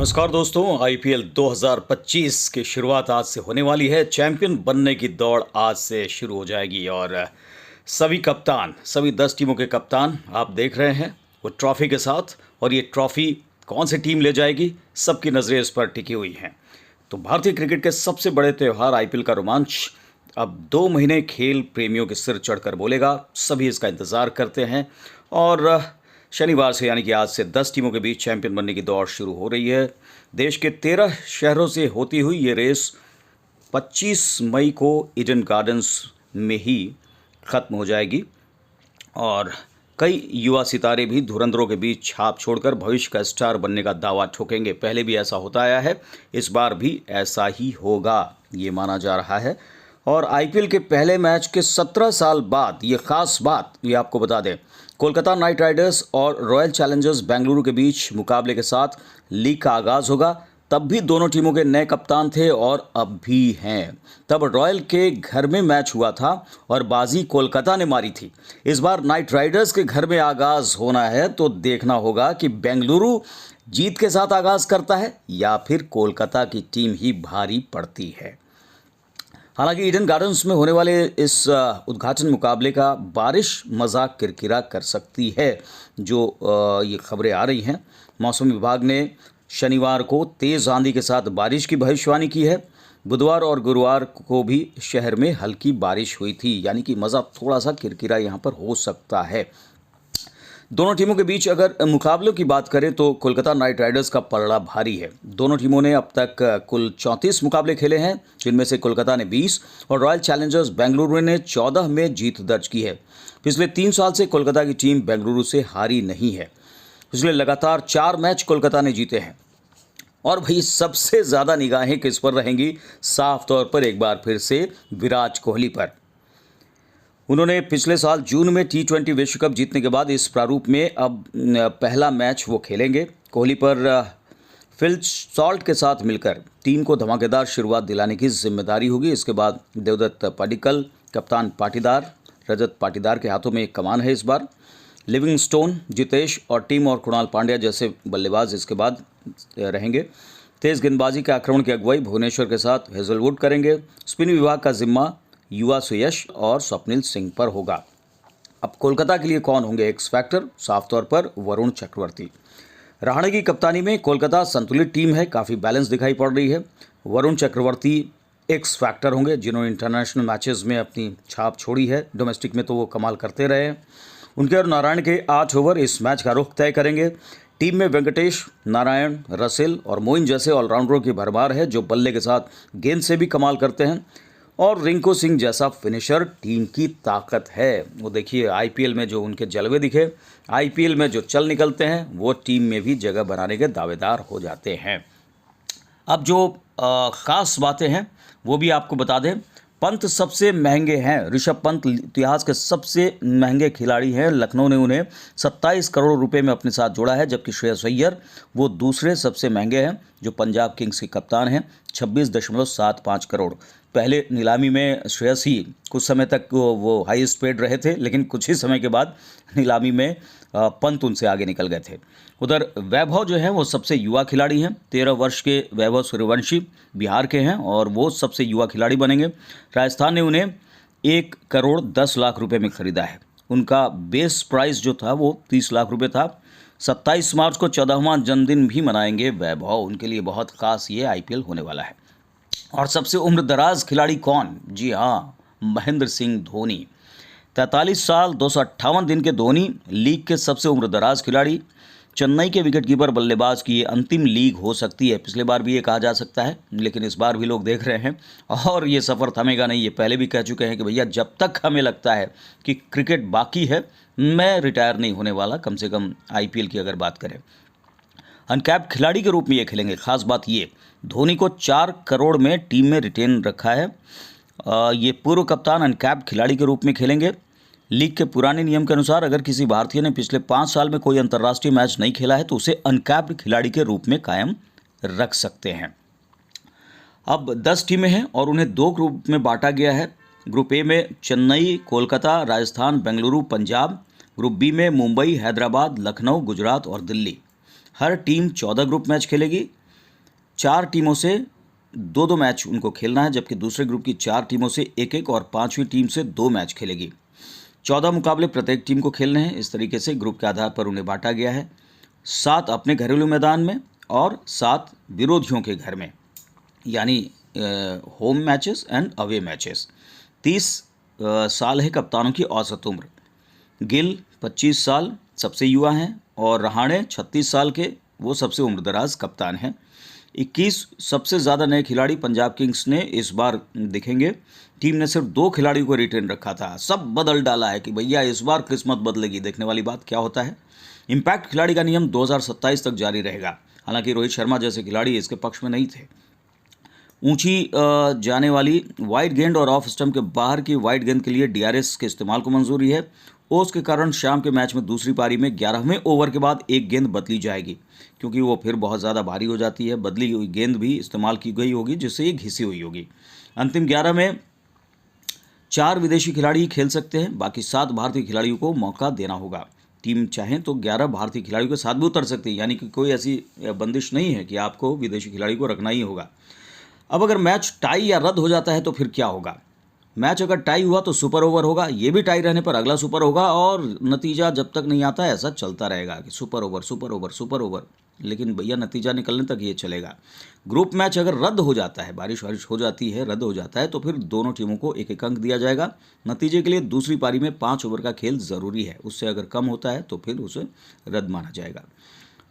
नमस्कार दोस्तों, आईपीएल 2025 की शुरुआत आज से होने वाली है। चैंपियन बनने की दौड़ आज से शुरू हो जाएगी और सभी कप्तान, सभी 10 टीमों के कप्तान आप देख रहे हैं वो ट्रॉफी के साथ। और ये ट्रॉफी कौन सी टीम ले जाएगी, सबकी नज़रें इस पर टिकी हुई हैं। तो भारतीय क्रिकेट के सबसे बड़े त्यौहार आईपीएल का रोमांच अब 2 महीने खेल प्रेमियों के सिर चढ़कर बोलेगा। सभी इसका इंतज़ार करते हैं और शनिवार से यानी कि आज से 10 टीमों के बीच चैंपियन बनने की दौड़ शुरू हो रही है। देश के 13 शहरों से होती हुई ये रेस 25 मई को ईडन गार्डन्स में ही ख़त्म हो जाएगी और कई युवा सितारे भी धुरंधरों के बीच छाप छोड़कर भविष्य का स्टार बनने का दावा ठोकेंगे। पहले भी ऐसा होता आया है, इस बार भी ऐसा ही होगा ये माना जा रहा है। और आईपीएल के पहले मैच के 17 साल बाद ये खास बात ये आपको बता दें, कोलकाता नाइट राइडर्स और रॉयल चैलेंजर्स बेंगलुरु के बीच मुकाबले के साथ लीग का आगाज़ होगा। तब भी दोनों टीमों के नए कप्तान थे और अब भी हैं। तब रॉयल के घर में मैच हुआ था और बाजी कोलकाता ने मारी थी। इस बार नाइट राइडर्स के घर में आगाज़ होना है तो देखना होगा कि बेंगलुरु जीत के साथ आगाज़ करता है या फिर कोलकाता की टीम ही भारी पड़ती है। हालांकि ईडन गार्डन्स में होने वाले इस उद्घाटन मुकाबले का बारिश मजाक किरकिरा कर सकती है, जो ये खबरें आ रही हैं। मौसम विभाग ने शनिवार को तेज़ आंधी के साथ बारिश की भविष्यवाणी की है। बुधवार और गुरुवार को भी शहर में हल्की बारिश हुई थी, यानी कि मज़ा थोड़ा सा किरकिरा यहाँ पर हो सकता है। दोनों टीमों के बीच अगर मुकाबलों की बात करें तो कोलकाता नाइट राइडर्स का पलड़ा भारी है। दोनों टीमों ने अब तक कुल 34 मुकाबले खेले हैं, जिनमें से कोलकाता ने 20 और रॉयल चैलेंजर्स बेंगलुरु ने 14 में जीत दर्ज की है। पिछले 3 साल से कोलकाता की टीम बेंगलुरु से हारी नहीं है। पिछले लगातार 4 मैच कोलकाता ने जीते हैं। और भाई सबसे ज़्यादा निगाहें किस पर रहेंगी? साफ तौर पर एक बार फिर से विराट कोहली पर। उन्होंने पिछले साल जून में T20 विश्व कप जीतने के बाद इस प्रारूप में अब पहला मैच वो खेलेंगे। कोहली पर फिल सॉल्ट के साथ मिलकर टीम को धमाकेदार शुरुआत दिलाने की जिम्मेदारी होगी। इसके बाद देवदत्त पडिक्कल, कप्तान पाटीदार, रजत पाटीदार के हाथों में एक कमान है इस बार। लिविंगस्टोन, जितेश और टीम और कृणाल पांड्या जैसे बल्लेबाज इसके बाद रहेंगे। तेज़ गेंदबाजी के आक्रमण की अगुवाई भुवनेश्वर के साथ हेजलवुड करेंगे। स्पिन विभाग का जिम्मा युवा सुयश और स्वप्निल सिंह पर होगा। अब कोलकाता के लिए कौन होंगे एक्स फैक्टर? साफ तौर पर वरुण चक्रवर्ती। रहाणे की कप्तानी में कोलकाता संतुलित टीम है, काफ़ी बैलेंस दिखाई पड़ रही है। वरुण चक्रवर्ती एक्स फैक्टर होंगे, जिन्होंने इंटरनेशनल मैचेस में अपनी छाप छोड़ी है। डोमेस्टिक में तो वो कमाल करते रहे हैं। उनके और नारायण के 8 ओवर इस मैच का रुख तय करेंगे। टीम में वेंकटेश, नारायण, रसेल और मोइन जैसे ऑलराउंडरों की भरमार है, जो बल्ले के साथ गेंद से भी कमाल करते हैं। और रिंकू सिंह जैसा फिनिशर टीम की ताकत है। वो देखिए आईपीएल में जो उनके जलवे दिखे, आईपीएल में जो चल निकलते हैं, वो टीम में भी जगह बनाने के दावेदार हो जाते हैं। अब जो ख़ास बातें हैं वो भी आपको बता दें। पंत सबसे महंगे हैं। ऋषभ पंत इतिहास के सबसे महंगे खिलाड़ी हैं। लखनऊ ने उन्हें 27 करोड़ रुपए में अपने साथ जोड़ा है, जबकि श्रेयस अय्यर वो दूसरे सबसे महंगे हैं, जो पंजाब किंग्स के कप्तान हैं, 26.75 करोड़। पहले नीलामी में श्रेयस ही कुछ समय तक वो हाईएस्ट पेड रहे थे, लेकिन कुछ ही समय के बाद नीलामी में पंत उनसे आगे निकल गए थे। उधर वैभव जो है वो सबसे युवा खिलाड़ी हैं। 13 वर्ष के वैभव सूर्यवंशी बिहार के हैं और वो सबसे युवा खिलाड़ी बनेंगे। राजस्थान ने उन्हें 1 करोड़ 10 लाख रुपए में ख़रीदा है। उनका बेस प्राइस जो था वो 30 लाख रुपए था। 27 मार्च को 14वां जन्मदिन भी मनाएंगे वैभव। उनके लिए बहुत खास ये आईपीएल होने वाला है। और सबसे उम्रदराज खिलाड़ी कौन? जी हाँ, महेंद्र सिंह धोनी। 43 साल 258 दिन के धोनी लीग के सबसे उम्रदराज खिलाड़ी। चेन्नई के विकेटकीपर बल्लेबाज की ये अंतिम लीग हो सकती है। पिछले बार भी ये कहा जा सकता है, लेकिन इस बार भी लोग देख रहे हैं और ये सफ़र थमेगा नहीं। ये पहले भी कह चुके हैं कि भैया जब तक हमें लगता है कि क्रिकेट बाकी है, मैं रिटायर नहीं होने वाला, कम से कम आईपीएल की अगर बात करें। अनकैप्ड खिलाड़ी के रूप में ये खेलेंगे। खास बात ये, धोनी को 4 करोड़ में टीम में रिटेन रखा है। ये पूर्व कप्तान अनकैप्ड खिलाड़ी के रूप में खेलेंगे। लीग के पुराने नियम के अनुसार अगर किसी भारतीय ने पिछले 5 साल में कोई अंतर्राष्ट्रीय मैच नहीं खेला है तो उसे अनकैप्ड खिलाड़ी के रूप में कायम रख सकते हैं। अब 10 टीमें हैं और उन्हें 2 ग्रुप में बांटा गया है। ग्रुप ए में चेन्नई, कोलकाता, राजस्थान, बेंगलुरु, पंजाब। ग्रुप बी में मुंबई, हैदराबाद, लखनऊ, गुजरात और दिल्ली। हर टीम 14 ग्रुप मैच खेलेगी। 4 टीमों से 2-2 मैच उनको खेलना है, जबकि दूसरे ग्रुप की 4 टीमों से 1-1 और 5वीं टीम से 2 मैच खेलेगी। 14 मुकाबले प्रत्येक टीम को खेलने हैं। इस तरीके से ग्रुप के आधार पर उन्हें बांटा गया है, 7 अपने घरेलू मैदान में और 7 विरोधियों के घर में, यानी home matches and away matches. 30 साल है कप्तानों की औसत उम्र। गिल 25 साल सबसे युवा हैं और रहाणे 36 साल के, वो सबसे उम्रदराज कप्तान हैं। 21 सबसे ज़्यादा नए खिलाड़ी पंजाब किंग्स ने इस बार दिखेंगे। टीम ने सिर्फ 2 खिलाड़ियों को रिटेन रखा था, सब बदल डाला है कि भैया इस बार किस्मत बदलेगी। देखने वाली बात क्या होता है। इम्पैक्ट खिलाड़ी का नियम 2027 तक जारी रहेगा। हालांकि रोहित शर्मा जैसे खिलाड़ी इसके पक्ष में नहीं थे। ऊंची जाने वाली वाइड गेंद और ऑफ स्टंप के बाहर की वाइड गेंद के लिए डीआरएस के इस्तेमाल को मंजूरी है। ओस के कारण शाम के मैच में दूसरी पारी में 11वें ओवर के बाद एक गेंद बदली जाएगी, क्योंकि वो फिर बहुत ज़्यादा भारी हो जाती है। बदली हुई गेंद भी इस्तेमाल की गई होगी, जिससे ये घिसी हुई होगी। अंतिम 11 में 4 विदेशी खिलाड़ी खेल सकते हैं, बाकी 7 भारतीय खिलाड़ियों को मौका देना होगा। टीम चाहें तो 11 भारतीय खिलाड़ियों के साथ भी उतर सकती है, यानी कि कोई ऐसी बंदिश नहीं है कि आपको विदेशी खिलाड़ी को रखना ही होगा। अब अगर मैच टाई या रद्द हो जाता है तो फिर क्या होगा। मैच अगर टाई हुआ तो सुपर ओवर होगा, ये भी टाई रहने पर अगला सुपर होगा, और नतीजा जब तक नहीं आता ऐसा चलता रहेगा कि super over super over super over, लेकिन भैया नतीजा निकलने तक ये चलेगा। ग्रुप मैच अगर रद्द हो जाता है, बारिश वारिश हो जाती है, रद्द हो जाता है, तो फिर दोनों टीमों को एक एक अंक दिया जाएगा। नतीजे के लिए दूसरी पारी में 5 ओवर का खेल ज़रूरी है, उससे अगर कम होता है तो फिर उसे रद्द माना जाएगा।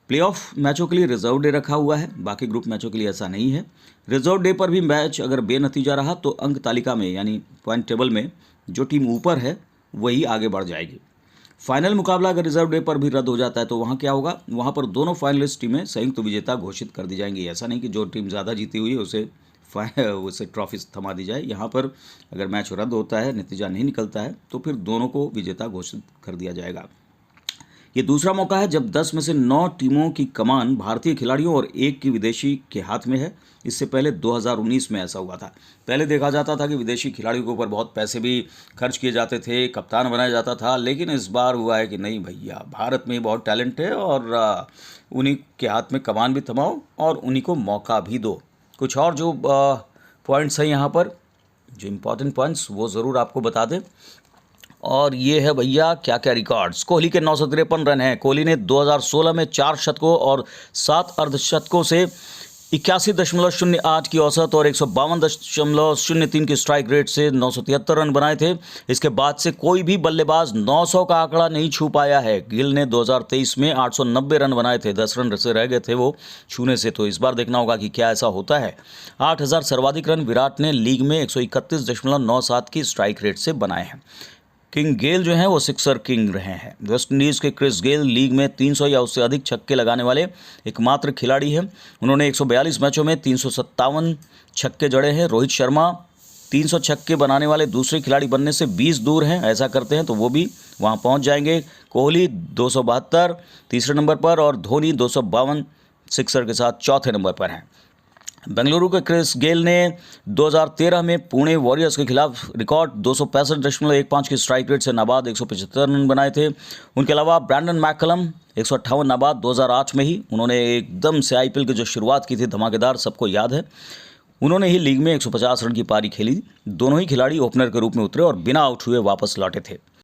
प्लेऑफ मैचों के लिए रिजर्व डे रखा हुआ है, बाकी ग्रुप मैचों के लिए ऐसा नहीं है। रिजर्व डे पर भी मैच अगर बेनतीजा रहा तो अंक तालिका में, यानी पॉइंट टेबल में जो टीम ऊपर है वही आगे बढ़ जाएगी। फाइनल मुकाबला अगर रिजर्व डे पर भी रद्द हो जाता है तो वहाँ क्या होगा, वहाँ पर दोनों फाइनलिस्ट टीमें संयुक्त विजेता घोषित कर दी जाएंगी। ऐसा नहीं कि जो टीम ज़्यादा जीती हुई है उसे ट्रॉफी थमा दी जाए। यहाँ पर अगर मैच रद्द होता है, नतीजा नहीं निकलता है, तो फिर दोनों को विजेता घोषित कर दिया जाएगा। ये दूसरा मौका है जब 10 में से 9 टीमों की कमान भारतीय खिलाड़ियों और 1 की विदेशी के हाथ में है। इससे पहले 2019 में ऐसा हुआ था। पहले देखा जाता था कि विदेशी खिलाड़ियों के ऊपर बहुत पैसे भी खर्च किए जाते थे, कप्तान बनाया जाता था, लेकिन इस बार हुआ है कि नहीं भैया, भारत में बहुत टैलेंट है और उन्हीं के हाथ में कमान भी थमाओ और उन्हीं को मौका भी दो। कुछ और जो पॉइंट्स हैं यहाँ पर, जो इम्पोर्टेंट पॉइंट्स, वो ज़रूर आपको बता दें। और ये है भैया क्या क्या रिकॉर्ड्स। कोहली के 953 रन हैं। कोहली ने 2016 में 4 शतकों और 7 अर्धशतकों से 81.08 की औसत और 152.03 की स्ट्राइक रेट से 973 रन बनाए थे। इसके बाद से कोई भी बल्लेबाज 900 का आंकड़ा नहीं छू पाया है। गिल ने 2023 में 890 रन बनाए थे, 10 रन से रह गए थे वो छूने से। तो इस बार देखना होगा कि क्या ऐसा होता है। 8000 सर्वाधिक रन विराट ने लीग में 131.97 की स्ट्राइक रेट से बनाए हैं। किंग गेल जो हैं वो सिक्सर किंग रहे हैं। वेस्ट इंडीज़ के क्रिस गेल लीग में 300 या उससे अधिक छक्के लगाने वाले एकमात्र खिलाड़ी हैं। उन्होंने 142 मैचों में 357 छक्के जड़े हैं। रोहित शर्मा 300 छक्के बनाने वाले दूसरे खिलाड़ी बनने से 20 दूर हैं। ऐसा करते हैं तो वो भी वहाँ पहुँच जाएंगे। कोहली 272 तीसरे नंबर पर और धोनी 252 सिक्सर के साथ चौथे नंबर पर हैं। बेंगलुरु के क्रिस गेल ने 2013 में पुणे वॉरियर्स के खिलाफ रिकॉर्ड 265.15 की स्ट्राइक रेट से नाबाद 175 रन बनाए थे। उनके अलावा ब्रैंडन मैकलम 158 नाबाद 2008 में ही उन्होंने एकदम से आईपीएल की जो शुरुआत की थी धमाकेदार, सबको याद है। उन्होंने ही लीग में 150 रन की पारी खेली। दोनों ही खिलाड़ी ओपनर के रूप में उतरे और बिना आउट हुए वापस लौटे थे।